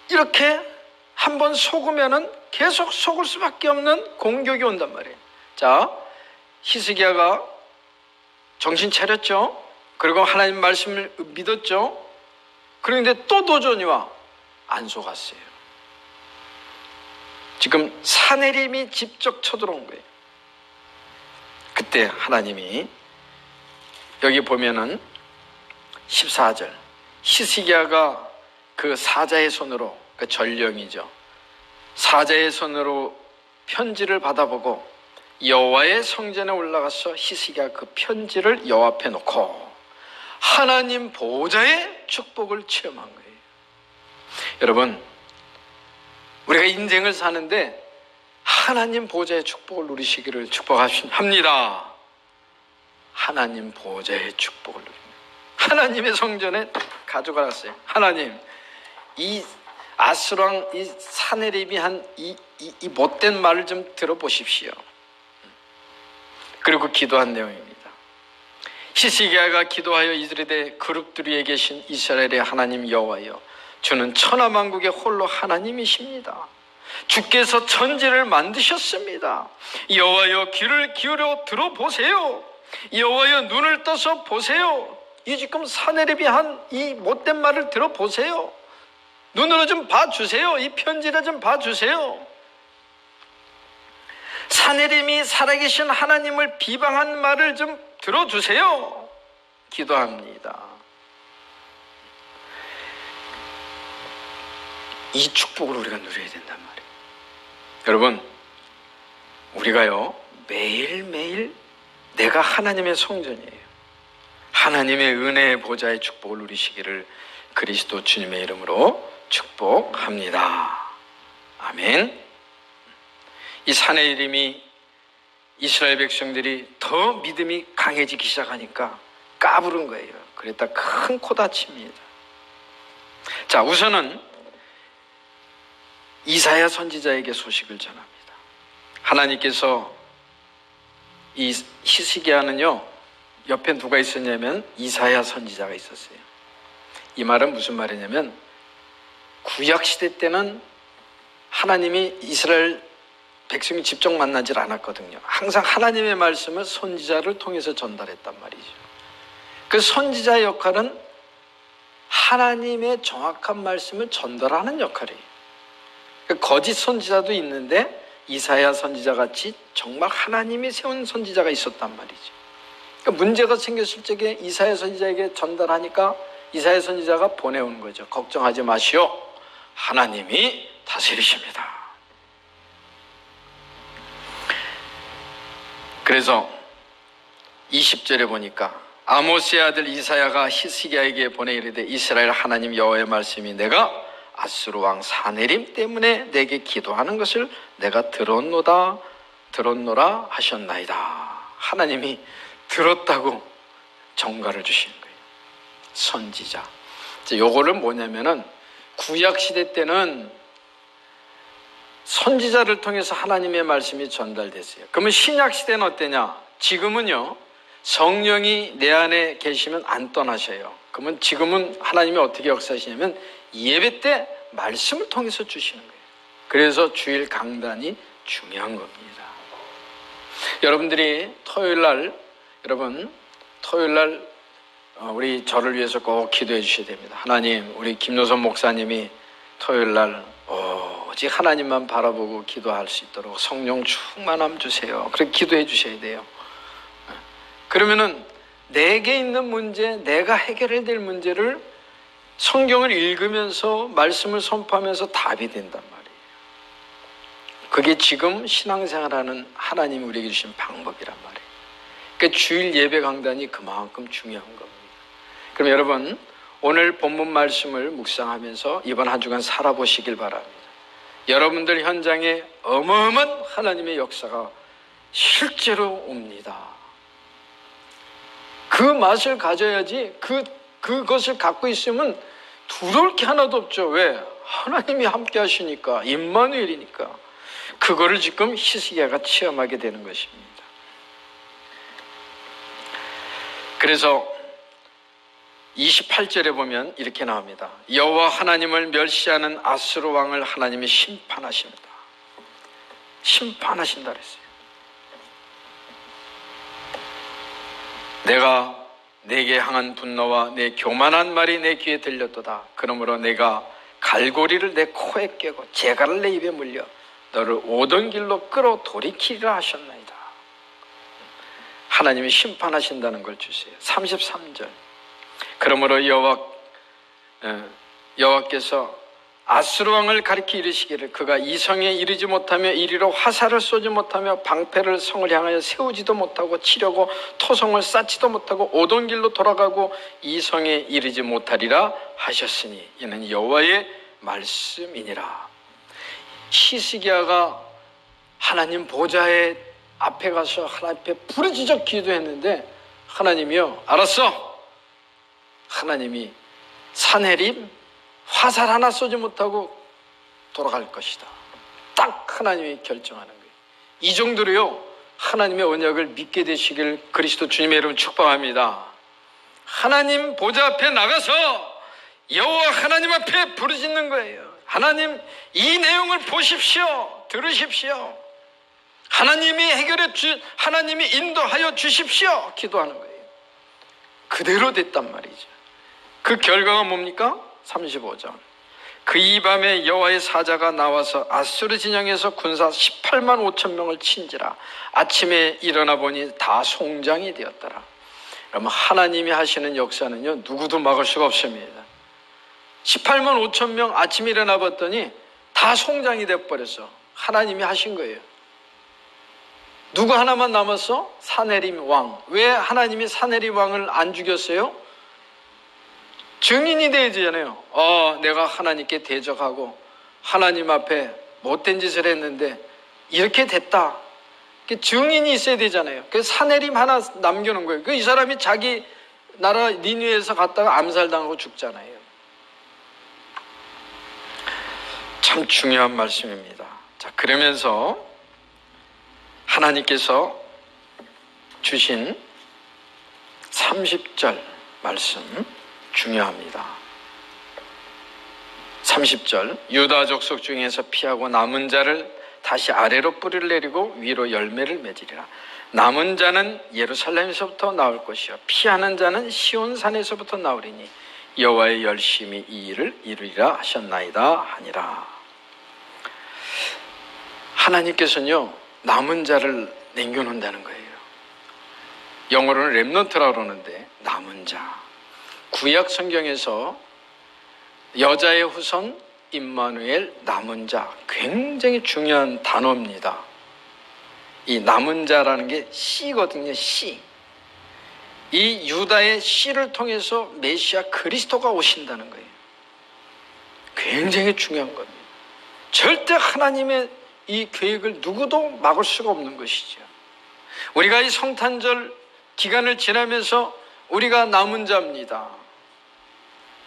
이렇게 한 번 속으면은 계속 속을 수밖에 없는 공격이 온단 말이에요. 자, 히스기야가 정신 차렸죠? 그리고 하나님 말씀을 믿었죠? 그런데 또 도전이 와. 안 속았어요. 지금 사내림이 직접 쳐들어온 거예요. 그때 하나님이 여기 보면은 14절, 히스기야가 그 사자의 손으로, 그 전령이죠, 사자의 손으로 편지를 받아보고 여호와의 성전에 올라가서 히스기야 그 편지를 여호와 앞에 놓고 하나님 보호자의 축복을 체험한 거예요. 여러분, 우리가 인생을 사는데 하나님 보호자의 축복을 누리시기를 축복합니다. 하나님 보호자의 축복을 누립니다. 하나님의 성전에 가져가놨어요. 하나님, 이 아수랑 이 사내립이 한 이 못된 말을 좀 들어보십시오. 그리고 기도한 내용입니다. 히스기야가 기도하여 이스라엘의 그룹들위에 계신 이스라엘의 하나님 여호와여, 주는 천하만국의 홀로 하나님이십니다. 주께서 천지를 만드셨습니다. 여호와여, 귀를 기울여 들어보세요. 여호와여, 눈을 떠서 보세요. 이 지금 사내립이 한 이 못된 말을 들어보세요. 눈으로 좀 봐주세요. 이 편지를 좀 봐주세요. 사내림이 살아계신 하나님을 비방한 말을 좀 들어주세요. 기도합니다. 이 축복을 우리가 누려야 된단 말이에요. 여러분, 우리가요, 매일매일 내가 하나님의 성전이에요. 하나님의 은혜의 보좌의 축복을 누리시기를 그리스도 주님의 이름으로 축복합니다. 아멘. 이 사내림이 이스라엘 백성들이 더 믿음이 강해지기 시작하니까 까부른 거예요. 그랬다 큰 코 다칩니다. 자, 우선은 이사야 선지자에게 소식을 전합니다. 하나님께서 이 히스기야는요, 옆에 누가 있었냐면 이사야 선지자가 있었어요. 이 말은 무슨 말이냐면, 구약시대 때는 하나님이 이스라엘 백성이 직접 만나질 않았거든요. 항상 하나님의 말씀을 선지자를 통해서 전달했단 말이죠. 그 선지자의 역할은 하나님의 정확한 말씀을 전달하는 역할이에요. 거짓 선지자도 있는데 이사야 선지자 같이 정말 하나님이 세운 선지자가 있었단 말이죠. 그러니까 문제가 생겼을 적에 이사야 선지자에게 전달하니까 이사야 선지자가 보내오는 거죠. 걱정하지 마시오. 하나님이 다스리십니다. 그래서 20절에 보니까 아모스의 아들 이사야가 히스기야에게 보내 이르되 이스라엘 하나님 여호와의 말씀이 내가 아수르 왕 사네림 때문에 내게 기도하는 것을 내가 들었노라 하셨나이다. 하나님이 들었다고 전가를 주시는 거예요. 선지자. 요거를 뭐냐면은 구약시대 때는 선지자를 통해서 하나님의 말씀이 전달됐어요. 그러면 신약시대는 어때냐? 지금은요, 성령이 내 안에 계시면 안 떠나셔요. 그러면 지금은 하나님이 어떻게 역사하시냐면 예배 때 말씀을 통해서 주시는 거예요. 그래서 주일 강단이 중요한 겁니다. 여러분들이 토요일날 우리 저를 위해서 꼭 기도해 주셔야 됩니다. 하나님, 우리 김노선 목사님이 토요일날 오직 하나님만 바라보고 기도할 수 있도록 성령 충만함 주세요. 그렇게 기도해 주셔야 돼요. 그러면은 내게 있는 문제, 내가 해결해야 될 문제를 성경을 읽으면서 말씀을 선포하면서 답이 된단 말이에요. 그게 지금 신앙생활하는 하나님이 우리에게 주신 방법이란 말이에요. 그러니까 주일 예배 강단이 그만큼 중요한 겁니다. 그럼 여러분, 오늘 본문 말씀을 묵상하면서 이번 한 주간 살아보시길 바랍니다. 여러분들 현장에 어마어마한 하나님의 역사가 실제로 옵니다. 그 맛을 가져야지 그것을 갖고 있으면 두려울 게 하나도 없죠. 왜? 하나님이 함께 하시니까, 임마누엘이니까. 그거를 지금 히스기야가 체험하게 되는 것입니다. 그래서 28절에 보면 이렇게 나옵니다. 여호와 하나님을 멸시하는 아수르 왕을 하나님이 심판하십니다. 심판하신다 그랬어요. 내가 내게 향한 분노와 내 교만한 말이 내 귀에 들렸도다. 그러므로 내가 갈고리를 내 코에 꿰고 재갈을 내 입에 물려 너를 오던 길로 끌어 돌이키리라 하셨나이다. 하나님이 심판하신다는 걸 주세요. 33절. 그러므로 여호와께서 아수르 왕을 가리켜 이르시기를 그가 이 성에 이르지 못하며 이리로 화살을 쏘지 못하며 방패를 성을 향하여 세우지도 못하고 치려고 토성을 쌓지도 못하고 오던 길로 돌아가고 이 성에 이르지 못하리라 하셨으니 이는 여호와의 말씀이니라. 히스기야가 하나님 보좌의 앞에 가서 하나님 앞에 부르짖어 기도했는데 하나님이요, 알았어. 하나님이 사내림 화살 하나 쏘지 못하고 돌아갈 것이다. 딱 하나님이 결정하는 거예요. 이 정도로요, 하나님의 언약을 믿게 되시길 그리스도 주님의 이름으로 축복합니다. 하나님 보좌 앞에 나가서 여호와 하나님 앞에 부르짖는 거예요. 하나님, 이 내용을 보십시오. 들으십시오. 하나님이 인도하여 주십시오. 기도하는 거예요. 그대로 됐단 말이죠. 그 결과가 뭡니까? 35절. 그 이 밤에 여호와의 사자가 나와서 아수르 진영에서 군사 18만 5천 명을 친지라. 아침에 일어나 보니 다 송장이 되었더라. 그러면 하나님이 하시는 역사는요, 누구도 막을 수가 없습니다. 18만 5천 명 아침에 일어나 봤더니 다 송장이 되어버렸어. 하나님이 하신 거예요. 누구 하나만 남았어? 사네림 왕. 왜 하나님이 사네림 왕을 안 죽였어요? 증인이 돼야 되잖아요. 내가 하나님께 대적하고 하나님 앞에 못된 짓을 했는데 이렇게 됐다. 증인이 있어야 되잖아요. 그래서 사내림 하나 남겨놓은 거예요. 이 사람이 자기 나라 니느웨에서 갔다가 암살당하고 죽잖아요. 참 중요한 말씀입니다. 자, 그러면서 하나님께서 주신 30절 말씀 중요합니다. 30절. 유다 족속 중에서 피하고 남은 자를 다시 아래로 뿌리를 내리고 위로 열매를 맺으리라. 남은 자는 예루살렘에서부터 나올 것이요 피하는 자는 시온산에서부터 나오리니 여호와의 열심히 이 일을 이루리라 하셨나이다 하니라. 하나님께서는요, 남은 자를 남겨놓는다는 거예요. 영어로는 렘넌트라고 그러는데 남은 자. 구약 성경에서 여자의 후손 임마누엘 남은 자, 굉장히 중요한 단어입니다. 이 남은 자라는 게 씨거든요. 씨. 이 유다의 씨를 통해서 메시아 그리스도가 오신다는 거예요. 굉장히 중요한 겁니다. 절대 하나님의 이 계획을 누구도 막을 수가 없는 것이죠. 우리가 이 성탄절 기간을 지나면서 우리가 남은 자입니다.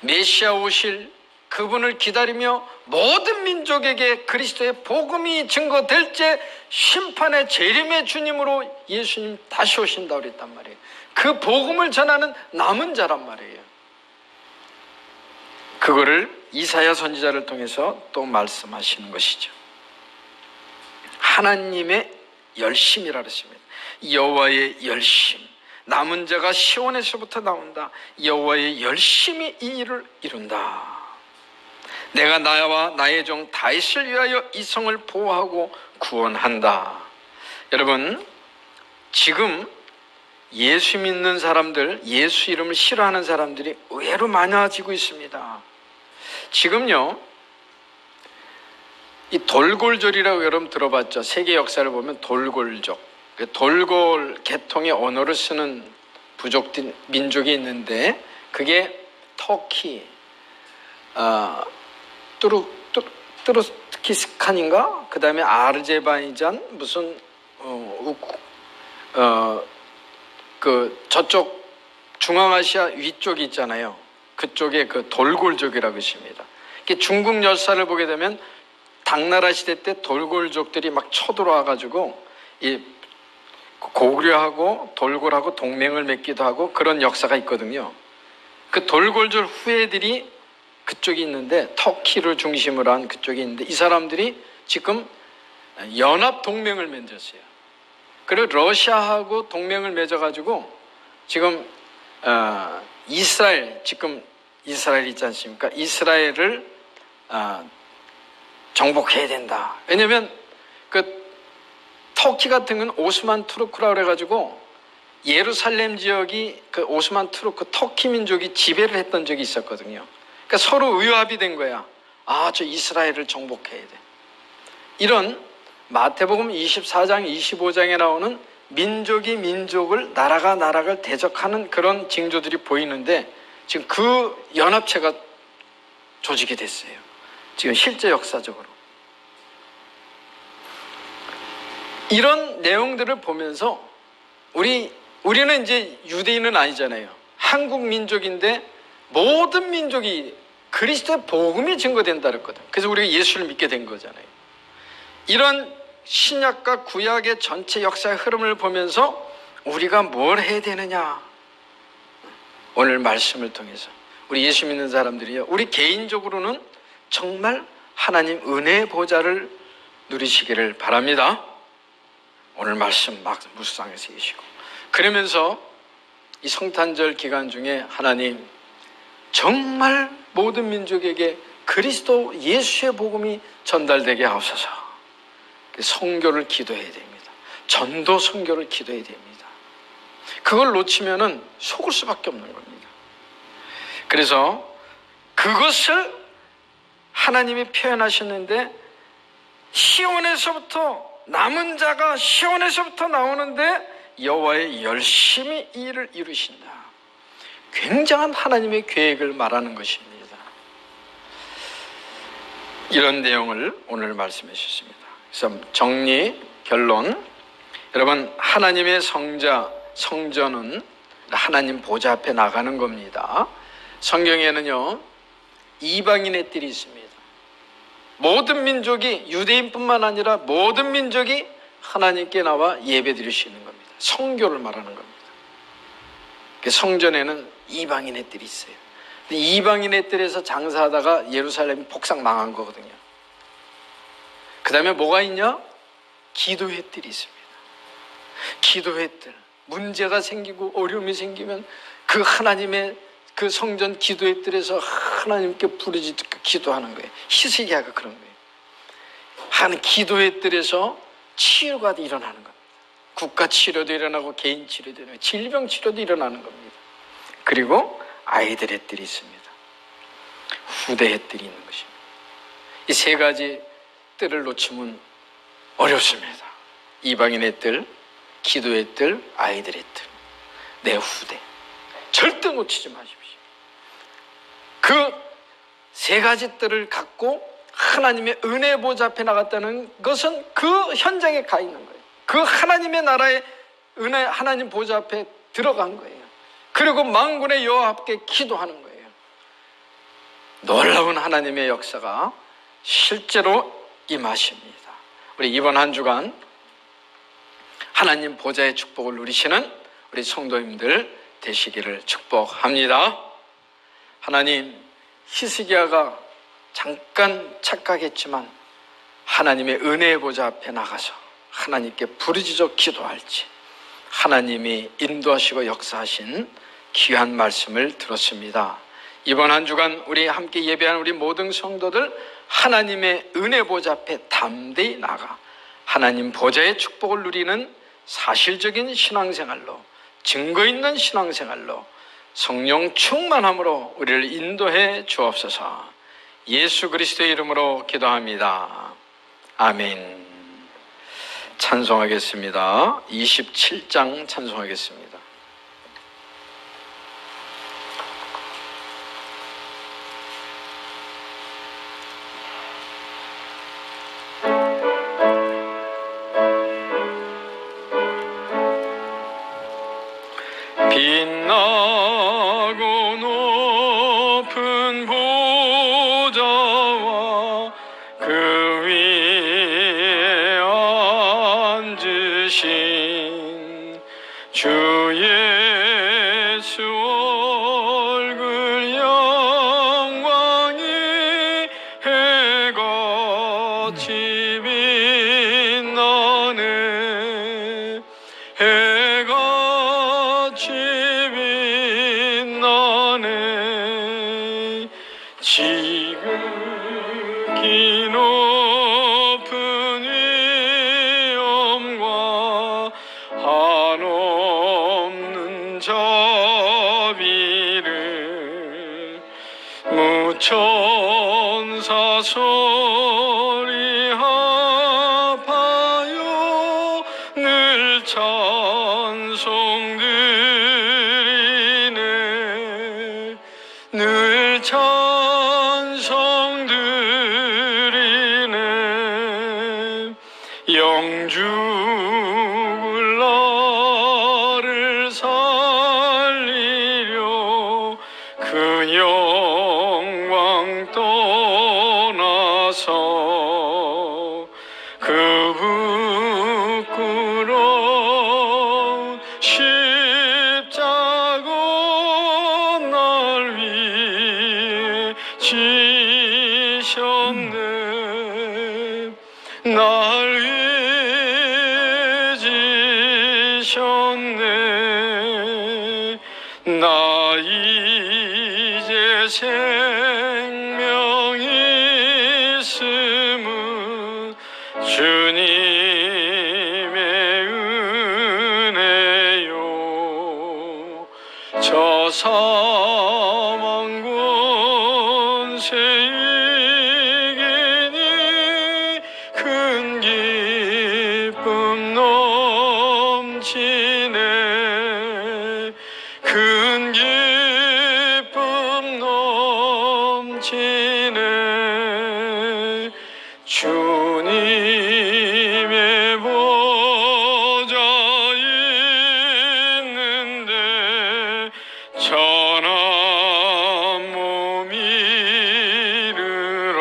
메시아 오실 그분을 기다리며 모든 민족에게 그리스도의 복음이 증거될 때 심판의 재림의 주님으로 예수님 다시 오신다고 그랬단 말이에요. 그 복음을 전하는 남은 자란 말이에요. 그거를 이사야 선지자를 통해서 또 말씀하시는 것이죠. 하나님의 열심이라 그랬습니다. 여호와의 열심. 남은 자가 시온에서부터 나온다. 여호와의 열심이 이 일을 이룬다. 내가 나와 나의 종 다윗을 위하여 이 성을 보호하고 구원한다. 여러분, 지금 예수 믿는 사람들, 예수 이름을 싫어하는 사람들이 의외로 많아지고 있습니다. 지금요, 이 돌골절이라고 여러분 들어봤죠? 세계 역사를 보면 돌골족, 돌골 계통의 언어를 쓰는 부족들, 민족이 있는데 그게 터키, 뚜르키스탄인가? 그 다음에 아르제바이잔, 무슨 저쪽 중앙아시아 위쪽이 있잖아요. 그쪽에 그 돌골족이라고 있습니다. 중국 역사를 보게 되면 당나라 시대 때 돌골족들이 막 쳐들어와 가지고 이 고구려하고 돌골하고 동맹을 맺기도 하고 그런 역사가 있거든요. 그 돌골족 후예들이 그쪽이 있는데 터키를 중심으로 한 그쪽이 있는데 이 사람들이 지금 연합 동맹을 맺었어요. 그리고 러시아하고 동맹을 맺어가지고 지금 이스라엘, 지금 이스라엘 있지 않습니까? 이스라엘을 정복해야 된다. 왜냐하면 그 터키 같은 건 오스만 투르크라고 그래가지고 예루살렘 지역이 그 오스만 투르크 터키 민족이 지배를 했던 적이 있었거든요. 그러니까 서로 의합이 된 거야. 저 이스라엘을 정복해야 돼. 이런 마태복음 24장, 25장에 나오는 민족이 민족을, 나라가 나라를 대적하는 그런 징조들이 보이는데 지금 그 연합체가 조직이 됐어요. 지금 실제 역사적으로. 이런 내용들을 보면서 우리는 이제 유대인은 아니잖아요. 한국 민족인데 모든 민족이 그리스도의 복음이 증거된다 그랬거든. 그래서 우리가 예수를 믿게 된 거잖아요. 이런 신약과 구약의 전체 역사의 흐름을 보면서 우리가 뭘 해야 되느냐. 오늘 말씀을 통해서 우리 예수 믿는 사람들이요, 우리 개인적으로는 정말 하나님 은혜의 보좌를 누리시기를 바랍니다. 오늘 말씀 막 묵상해서 계시고, 그러면서 이 성탄절 기간 중에 하나님 정말 모든 민족에게 그리스도 예수의 복음이 전달되게 하옵소서. 선교를 기도해야 됩니다. 전도 선교를 기도해야 됩니다. 그걸 놓치면은 속을 수밖에 없는 겁니다. 그래서 그것을 하나님이 표현하셨는데, 시온에서부터 남은 자가 시온에서부터 나오는데 여호와의 열심히 이 일을 이루신다. 굉장한 하나님의 계획을 말하는 것입니다. 이런 내용을 오늘 말씀해 주셨습니다. 그래서 정리, 결론. 여러분, 하나님의 성전은 하나님 보좌 앞에 나가는 겁니다. 성경에는요, 이방인의 뜰이 있습니다. 모든 민족이, 유대인뿐만 아니라 모든 민족이 하나님께 나와 예배드릴 수 있는 겁니다. 성교를 말하는 겁니다. 성전에는 이방인의 뜰이 있어요. 이방인의 뜰에서 장사하다가 예루살렘이 폭삭 망한 거거든요. 그 다음에 뭐가 있냐? 기도의 뜰이 있습니다. 기도의 뜰. 문제가 생기고 어려움이 생기면 그 하나님의 그 성전 기도의 뜰에서 하나님께 부르짖고 기도하는 거예요. 히스기야가 그런 거예요. 한 기도의 뜰에서 치유가 일어나는 겁니다. 국가 치료도 일어나고 개인 치료도 일어나고 질병 치료도 일어나는 겁니다. 그리고 아이들의 뜰이 있습니다. 후대의 뜰이 있는 것입니다. 이 세 가지 뜰을 놓치면 어렵습니다. 이방인의 뜰, 기도의 뜰, 아이들의 뜰, 내 후대. 절대 놓치지 마십시오. 그 세 가지 뜰을 갖고 하나님의 은혜 보좌 앞에 나갔다는 것은 그 현장에 가 있는 거예요. 그 하나님의 나라의 은혜 하나님 보좌 앞에 들어간 거예요. 그리고 만군의 여호와 함께 기도하는 거예요. 놀라운 하나님의 역사가 실제로 임하십니다. 우리 이번 한 주간 하나님 보좌의 축복을 누리시는 우리 성도님들 되시기를 축복합니다. 하나님, 히스기야가 잠깐 착각했지만 하나님의 은혜의 보좌 앞에 나가서 하나님께 부르짖어 기도할지 하나님이 인도하시고 역사하신 귀한 말씀을 들었습니다. 이번 한 주간 우리 함께 예배한 우리 모든 성도들 하나님의 은혜 보좌 앞에 담대히 나가 하나님 보좌의 축복을 누리는 사실적인 신앙생활로, 증거 있는 신앙생활로 성령 충만함으로 우리를 인도해 주옵소서. 예수 그리스도의 이름으로 기도합니다. 아멘. 찬송하겠습니다. 27장 찬송하겠습니다. 빛나고 높은 보좌와 그 위에 앉으신 주 예수 얼굴 영광이 해같이 빛나네. 해같이 빛나네. 지극히 높은 위엄과 한없는 자비를 무천사 소리 합하여 늘 찬송드리네. 늘 찬송드리네. 영죽을 나를 살리려 그 영광 떠나서 그 부끄러운 십자가 날 위해 지셨네. 날 위해 지셨네. 나 이제 생명이 있음은 주님의 은혜요. 저 사망 권세 이기니 큰 기쁨 넘치네. 큰 기쁨 넘치네. 주님의 보좌 있는데 전한 몸 이르러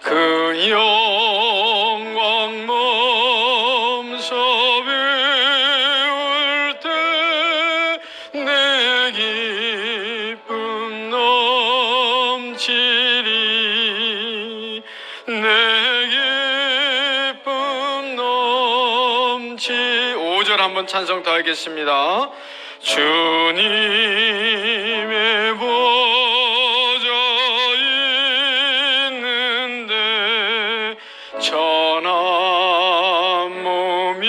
그 영광 몸소 배울 때 내 기쁨 넘치리. 내 기쁨 넘치. 5절 한번 찬송 더 하겠습니다. 주님의 보좌 있는데 전한 몸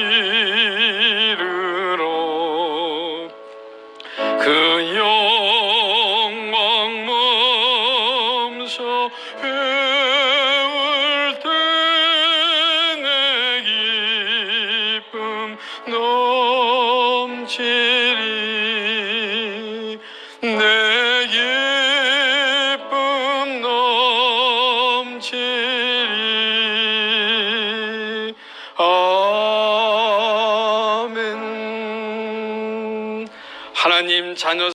하나님 자녀